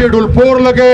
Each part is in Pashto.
शेड्यूल 4 लगे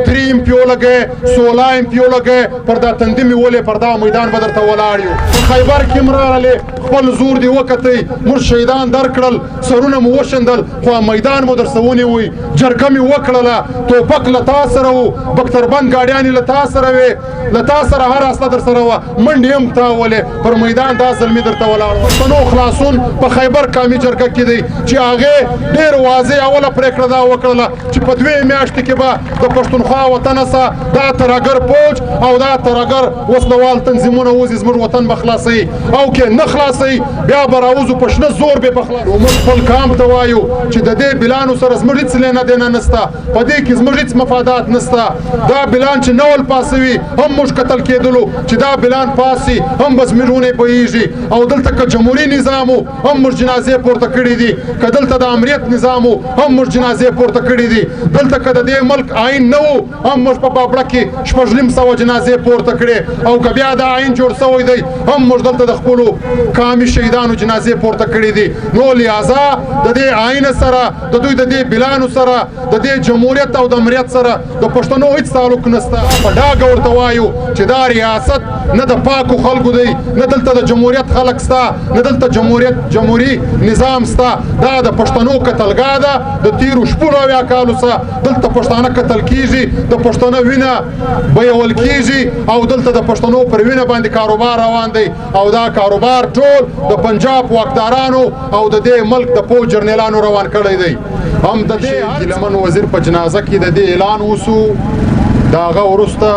3 एमपीओ लगे 16 एमपीओ लगे پر دا تندې مې ولې پر دا میدان به درته ولاړ یو خیبر کې مو راغلې خپل زور دې وکتئ موږ شهیدان درکړل سرونه مو وشندل خو میدان مو درڅه ونیوی جرګه مې وکړله توپک له تا سره و بختربند ګاډیانې له تا سره وې له تا سره هر اسله در سره وه منډې هم تا ولې پر میدان دا زلمي درته ولاړ پښتنو خلاصون په خیبر قامي جرګه کې دی چې هغې ډېر واضح اوله پرېکړه دا وکړله چې په 2 میاشتې کې به د پښتونخوا وطن څخه دا ترهګر پوج او دا ترهګر وسلوال تنظیمونه وځي زموږ وطن به خلاصوي او که نه خلاصوي بیا به راوځو په شنه زور به په خلاص موږ خپل کام ته وایو چې د دې بلانو سره زموږ هېڅ لینا دینا نشته په دې کې زموږ هېڅ مفادات نشته دا بلان چې نول پاسوي هم موږ قتل کېدلو چې دا بلان پاسي هم به زموږ ونې بهیږي او دلته که جمهوري نظام و هم موږ جنازې پورته کړي دي که دلته د امریت نظام و هم موږ جنازې پورته کړي دي دلته که د دې ملک آئین نه و هم موږ په بابړه کې 6,500 جنازې پورته کړي او که بیا دا آئین جوړ شوی دی هم موږ دلته د خپلو قامي شهیدانو جنازې پورته کړي دي نو لہذا د دې آئین سره د دوی د دې بلانو سره د دې جمهوریت او د امریت سره د پښتنو هیڅ تعلق نشته په ډاګه ورته وایو چې دا ریاست نه د پاکو خلکو دی نه دلته د جمهوریت خلک سته نه دلته جمهوري نظام سته دا د پښتنو قتلګاه ده د تیرو 80 کالو څخه دلته پښتانه قتل کیږي د پښتنو وینه بیول کیږي او دلته د پښتنو پر وینه باندې کاروبار روان دی او دا کاروبار ټول د پنجاب واکدارانو او د دې ملک د پوج جرنیلانو روان کړی دی هم د دې ګیلمن وزیر په جنازه کې د دې اعلان وسو د هغه وروسته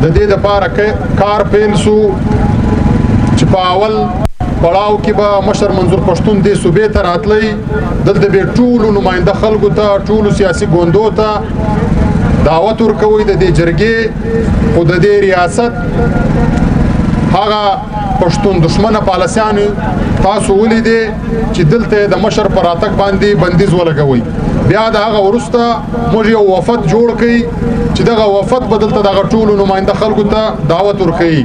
د دې دپاره کار پیل سو چې په اول پړاو کې به مشر منظور پښتون دې صوبې ته راتلی دلته به ټولو نماینده خلکو ته ټولو سیاسي ګوندو ته دعوت ورکوي د دې جرګې خو د دې ریاست هغه پښتون دشمنه پالیسیانو تاسو ولیدې چې دلته د مشر پر راتګ باندې بندیز ولګوي بیا د هغه وروسته موږ یو وفد جوړ کړي چې دغه وفد به دلته دغه ټولو نماینده خلکو ته دعوت ورکوي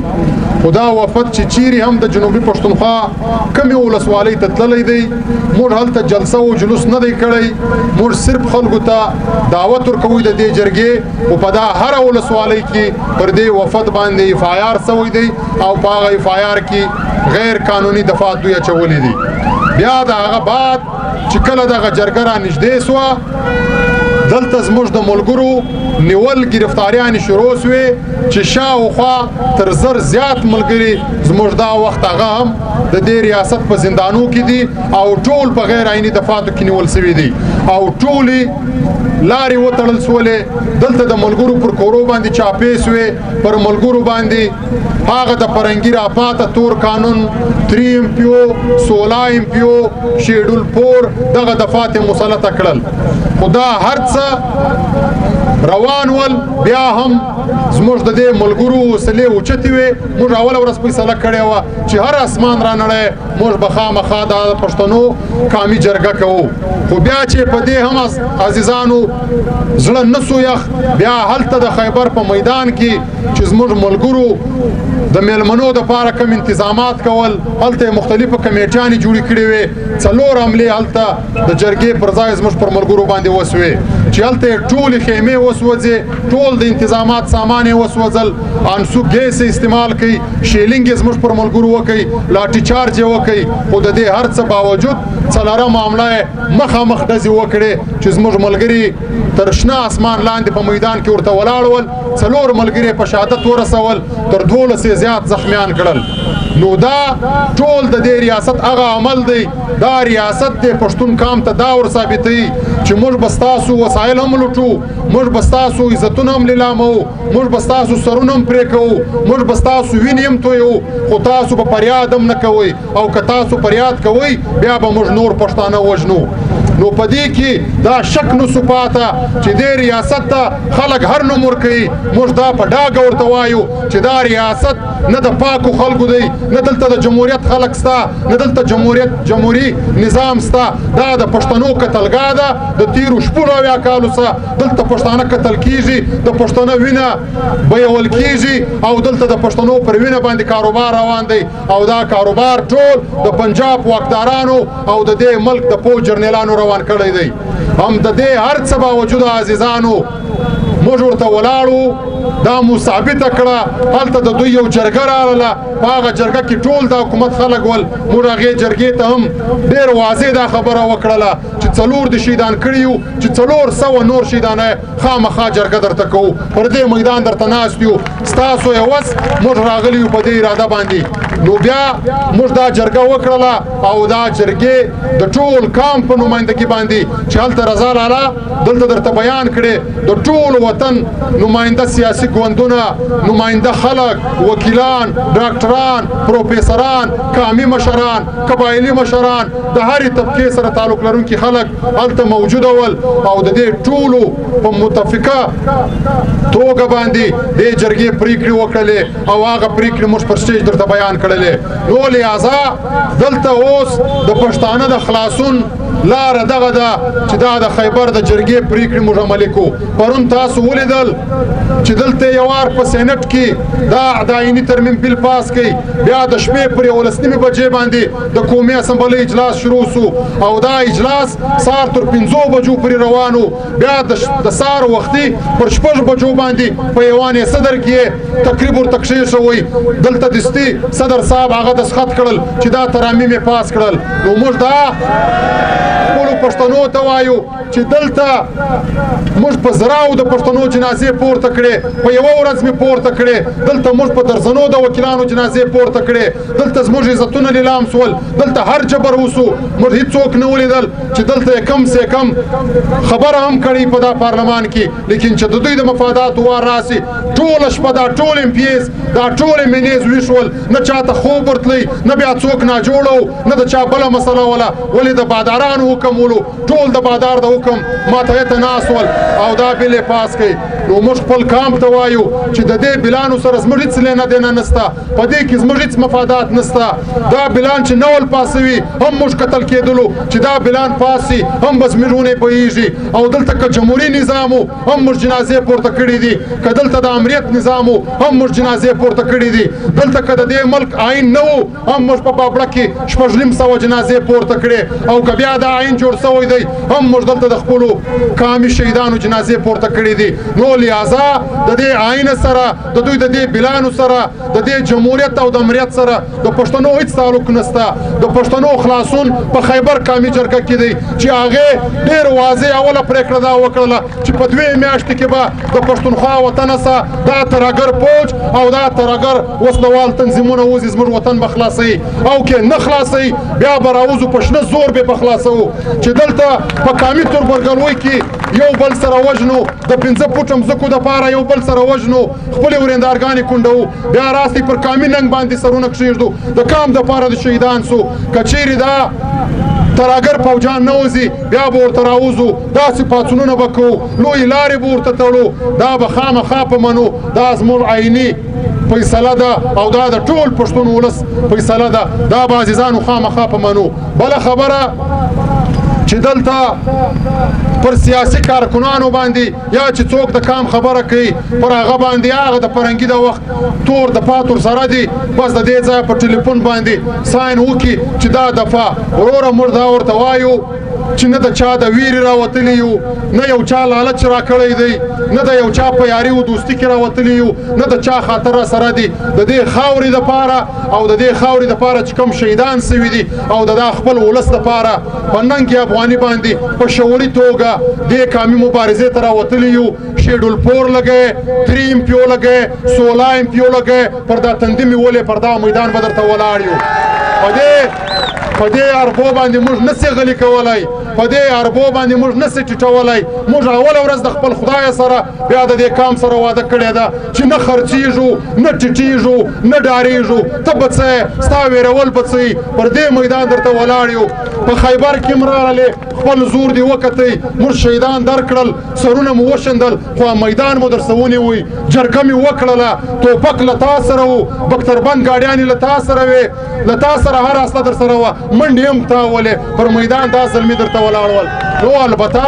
خو دا وفد چې چیرې هم د جنوبي پښتونخوا کمې ولسوالۍ ته تللی دی موږ هلته جلسه و جلوس نه دی کړی موږ صرف خلکو ته دعوت ورکوي د دې جرګې او په دا هره ولسوالۍ کې پر دې وفد باندې FIR سوی دی او په هغه FIR کې غیر قانوني دفعات دوی اچولي دي بیا د هغه بعد چې کله دغه جرګه را نږدې سوه دلته زموږ د ملګرو نیول گرفتاریانې شروع سوې چې شاوخوا تر 1000 زیات ملګري زموږ دا وخت هغه هم د دې ریاست په زندانو کې دي او ټول په غیر عیني دفعاتو کې نیول سوي دي او ټولې لارې وتړل سولې دلته د ملګرو پر کورو باندې چاپې سوې پر ملګرو باندې هغه د فرنګي راپاته تور قانون 3 MPO 16 MPO شیډول 4 دغه دفعات مسلط کړل خدا هر څه روان ول بیا هم زموږ د دې ملګرو وسلې اوچتې وې موږ اوله ورځ فیصله کړې وه چې هر اسمان را نړی موږ به خامخا د پښتنو قامي جرګه کوو خو بیا چې په دې هم عزیزانو زړه نه سو یخ بیا هلته د خیبر په میدان کې چې زموږ ملګرو د میلمنو دپاره کوم انتظامات کول هلته مختلفه کمیټیانې جوړې کړې وې 4 حملې هلته د جرګې پر ځای زموږ پر ملګرو باندې وسوې چې هلته ټولې خیمې وسوځې ټول د انتظامات سامان یې وسوځل انسو ګیس استعمال کوي شیلینګ یې زموږ پر ملګرو وکوي لاټي چارج یې وکوي خو د دې هر څه باوجود څلوره معامله یې مخامخ ډزې وکړې چې زموږ ملګري تر شنه اسمان لاندې په میدان کې ورته ولاړ ول 4 ملګري په شهادت ورسول تر 12 زیات زخمیان کړل نو دا ټول د دې ریاست هغه عمل دی دا ریاست د پښتون قام ته دا ور ثابتوي چې موږ به ستاسو وسایل هم لوټو موږ به ستاسو عزتونه هم لیلامو موږ به ستاسو سرونه هم پرې کوو موږ به ستاسو وینې هم تویو خو تاسو به فریاد هم نه کوئ او که تاسو فریاد کوئ بیا به موږ نور پښتانه وژنو نو په دې کې دا شک نو سپاته چې دې ریاست ته خلک هر نوم ورکوي موږ دا په ډاګه ورته وایو چې دا ریاست نه د پاکو خلکو دی، نه دلته د جمهوریت خلک ستا، نه دلته جمهوري نظام ستا. دا د پښتنو قتلګاه ده د تیرو شپږ اویا کالو څخه. دلته پښتانه قتل کیږي، د پښتنو وینه بیول کیږي او دلته د پښتنو پر وینه باندې کاروبار روان دی او دا کاروبار ټول د پنجاب واکدارانو او د دې ملک د پوځ جرنیلانو روان کړی دی. هم د دې هر څه باوجود عزیزانو موږ ورته ولاړو، دا مو ثابته کړه. هلته د دوی یو جرګه راغله، په هغه جرګه کې ټول د حکومت خلک ول. موږ هغې جرګې ته هم ډېر واضح دا خبره وکړله چې 4 د شهیدان کړي یو، چې 400 نور شهیدان خامخا جرګه درته کوو، پر دې میدان درته ناست یو، ستاسو یې وس موږ راغلي یو په دې اراده باندې. نو بیا موږ دا جرګه وکړله او دا جرګې د ټول قام په نمایندګي باندې چې هلته رضا لاله دلته درته بیان کړي، د ټول وطن نماینده سیاسي ګوندونه، نماینده خلک، وکیلان، ډاکټران، پروفیسران، قامي مشران، قبایلي مشران، د هرې طبقې سره تعلق لرونکي خلک هلته موجوده ول او د دې ټولو په متفقه توګه باندې دې جرګې پریکړې وکړلې او هغه پریکړې موږ پر سټیج درته بیان کړلې. نو لہذا دلته اوس د پښتانه د خلاصون لاره دغه ده چې دا د خیبر د جرګې پریکړې موږ عملي کوو. پرون تاسو ولیدل چې دلته یو وار په سینټ کې دا آئیني ترمیم بل پاس کوي، بیا د شپې پر 11 بجې باندې د قومي اسمبلۍ اجلاس شروع سو او دا اجلاس سهار تر 5 بجو پورې روانو. بیا د سهار وختي پر 6 بجو باندې په ایوان صدر کې تقریب ورته کښېښوی. دلته دستي صدر صاحب هغه دستخط کړل چې دا ترامیم یې پاس کړل. نو موږ دا خپلو پښتنو ته وایو چې دلته موږ په زراو د پښتنو جنازې پورته کړې، په یوه ورځ مې پورته کړې. دلته موږ په درزنو د وکیلانو جنازې پورته کړې. دلته زموږ عزتونه لیلام سول، دلته هر جبر وسو. موږ هیڅوک نه ولیدل چې دلته کم سے کم خبره هم کړې په دا پارلمان کې. لیکن چې د دوی د مفاداتو وار راسي، ټوله شپه دا ټول MPs دا ټول MNAs ویښول، نه چاته خوب ورتلی، نه بیا څوک ناجوړه، نه د چا بله مسله وله. ولې د بادارانو حکم ولو، ټول د بادار د حکم ماتحته ناست ول او دا بل یې پاس کوي. نو موږ خپل قام ته وایو چې د دې بلانو سره زموږ هېڅ لینا دینا نسته، په دې کې زموږ هېڅ مفادات نسته. دا بلان چې نول پاسوي هم موږ قتل کېدلو، چې دا بلان پاسي هم به زموږ ونې بهیږي. او دلته که جمهوري نظام و هم موږ جنازې پورته کړي دي، که دلته د امریت نظام و هم موږ جنازې پورته کړي دي. دلته که د دې ملک آئین نه و هم موږ په بابړه کې 6,500 جنازې پورته کړې. او که بیا دا آئین جوړ سوی دی هم موږ دلته د خپلو قامي شهیدانو جنازې پورته کړي دي. نو لہذا د دې آئین سره، د دوی د دې بلانو سره، د دې جمهوریت او د امریت سره د پښتنو هیڅ تعلق نسته. د پښتنو خلاصون په خیبر قامي جرګه کې دی چې هغې ډېر واضح اوله پرېکړه دا وکړله چې په 2 میاشتې کې به د پښتونخوا وطن څخه دا ترهګر پوځ او دا ترهګر وسلوال تنظیمونه وځي، زموږ وطن به خلاصوي. او که نه خلاصوي بیا به راوځو په شنه زور به خلاصوو. چې دلته په قامي تربورګلوۍ کې یو بل سره وژنو، د 5 فوټه مځکو دپاره یو بل سره وژنو، خپلې ورېندارګانې کونډوو، بیا راستئ پر قامي ننګ باندې سرونه کښېږدو، د قام دپاره د شهیدان سو. که چیرې دا ترهګر پوجان نه وځي بیا به ورته راوځو، داسې پاڅونونه به کوو، لویې لارې به ورته تړو. دا به خامخا په منو، دا زموږ عیني فیصله ده او دا د ټول پښتون ولس فیصله ده. دا به عزیزانو خامخا په منو. بله خبره چې دلته پر سیاسي کارکنانو باندې یا چې څوک د قام خبره کوي پر هغه باندې هغه د فرنګي د وخت تور د پاتور سره دی، بس د دې ځای په ټلیفون باندې ساین وکړي چې دا دفعه وروره موږ دا ورته وایو چې نه د چا د ویرې راوتلی یو، نه یو چا لالچ راکړی دی، نه د یو چا په یاري و دوستي کې راوتلی یو، نه د چا خاطر را سره دی. د دې خاورې دپاره او د دې خاورې دپاره چې کوم شهیدان سوي دي او د دا خپل ولس دپاره په ننګ افغاني باندې په شعوري توګه دې قامي مبارزې ته راوتلی یو. شیډول 4 لګی، 3 MPO لګی، 16 MPO لګی، پر دا تندي مې ولې پر دا میدان به درته ولاړ یو. په دې اربو باندې موږ نسي غلي کولی، په دې اربو باندې موږ نسي ټیټولی. موږ اوله ورځ د خپل خدای سره بیا د دې قام سره واده کړې ده چې نه خرڅېږو نه ټیټېږو نه ډارېږو. ته به څه یې، ستا ویرول به څه یي؟ پر دې میدان درته ولاړ یو. په خیبر کې م راغلې، خپل زور دې وکتی، موږ شهیدان درکړل، سرونه مو وشندل، خو میدان مو درسه ونیوی. جرګه مې وکړله، توپک له تا سره و، بختربند ګاډیانې له تا سره وې، له تا سره هر استه در سره وه، منډې هم تاولې، پر میدان دا زلمي درته ولاړ ول. نو البته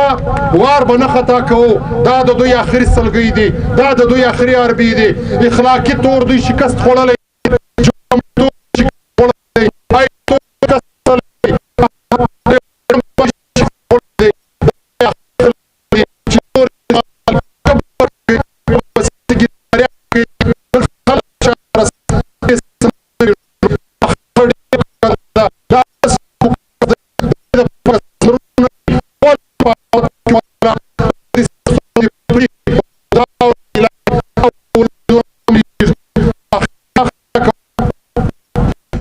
وار به نه خطا کوو، دا د دوی آخري سلګۍ دي، دا د دوی آخري عربي دي. اخلاقي طور دوی شکست خوړلی.